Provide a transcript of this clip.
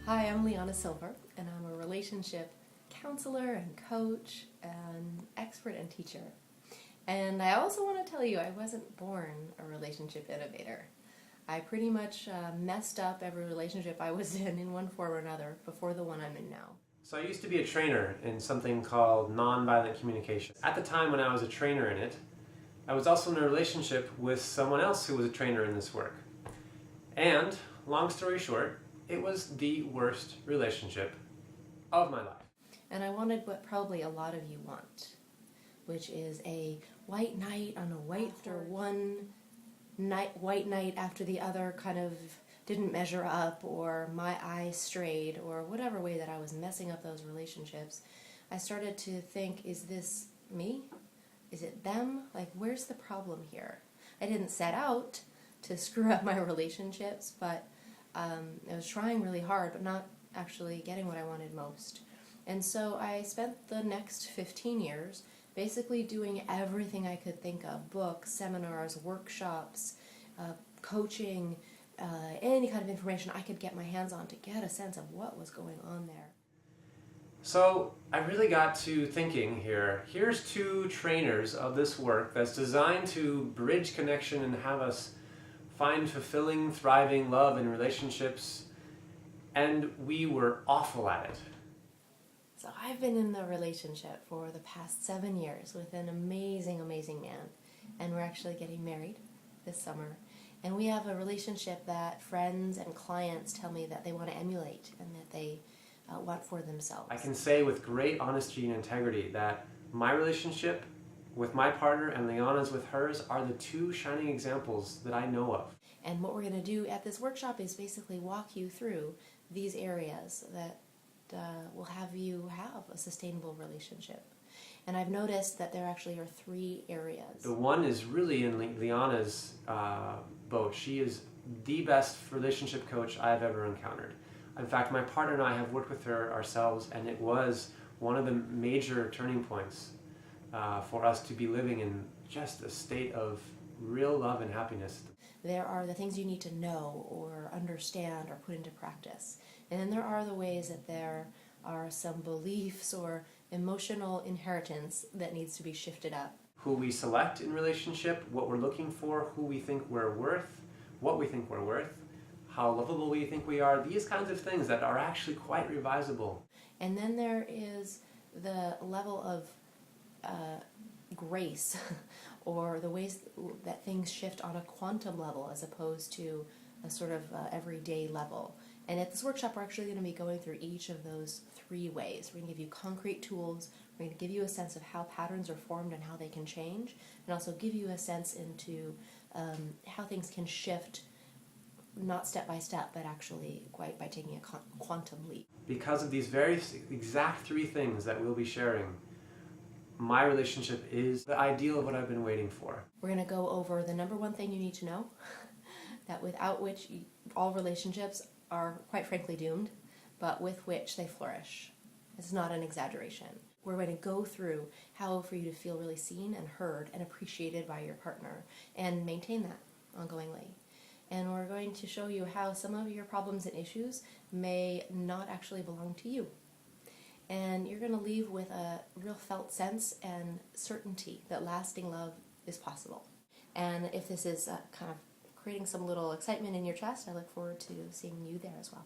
Hi, I'm Liyana Silver, and I'm a relationship counselor and coach and expert and teacher. And I also want to tell you I wasn't born a relationship innovator. I pretty much messed up every relationship I was in one form or another before the one I'm in now. So I used to be a trainer in something called nonviolent communication. At the time when I was a trainer in it, I was also in a relationship with someone else who was a trainer in this work. And, long story short, it was the worst relationship of my life. And I wanted what probably a lot of you want, which is a white knight on a white horse. White knight after the other kind of didn't measure up, or my eyes strayed, or whatever way that I was messing up those relationships. I started to think, is this me? Is it them? Like, where's the problem here? I didn't set out to screw up my relationships, but I was trying really hard, but not actually getting what I wanted most. And so I spent the next 15 years basically doing everything I could think of: books, seminars, workshops, coaching, any kind of information I could get my hands on to get a sense of what was going on there. So I really got to thinking here. Here's two trainers of this work that's designed to bridge connection and have us find fulfilling, thriving love in relationships, and we were awful at it. So I've been in the relationship for the past 7 years with an amazing, amazing man, and we're actually getting married this summer. And we have a relationship that friends and clients tell me that they want to emulate and that they want for themselves. I can say with great honesty and integrity that my relationship with my partner and Liyana's with hers are the two shining examples that I know of. And what we're going to do at this workshop is basically walk you through these areas that will have you have a sustainable relationship. And I've noticed that there actually are 3 areas. The one is really in Liyana's boat. She is the best relationship coach I've ever encountered. In fact, my partner and I have worked with her ourselves, and it was one of the major turning points for us to be living in just a state of real love and happiness. There are the things you need to know or understand or put into practice. And then there are the ways that there are some beliefs or emotional inheritance that needs to be shifted up. Who we select in relationship, what we're looking for, who we think we're worth, what we think we're worth, how lovable we think we are, these kinds of things that are actually quite revisable. And then there is the level of grace or the ways that things shift on a quantum level as opposed to a sort of everyday level. And at this workshop, we're actually going to be going through each of those 3 ways. We're going to give you concrete tools, we're going to give you a sense of how patterns are formed and how they can change, and also give you a sense into how things can shift, not step by step, but actually quite by taking a quantum leap. Because of these very exact 3 things that we'll be sharing, my relationship is the ideal of what I've been waiting for. We're going to go over the number 1 thing you need to know, that without which all relationships are quite frankly doomed, but with which they flourish. It's not an exaggeration. We're going to go through how for you to feel really seen and heard and appreciated by your partner and maintain that ongoingly. And we're going to show you how some of your problems and issues may not actually belong to you. And you're going to leave with a real felt sense and certainty that lasting love is possible. And if this is kind of creating some little excitement in your chest, I look forward to seeing you there as well.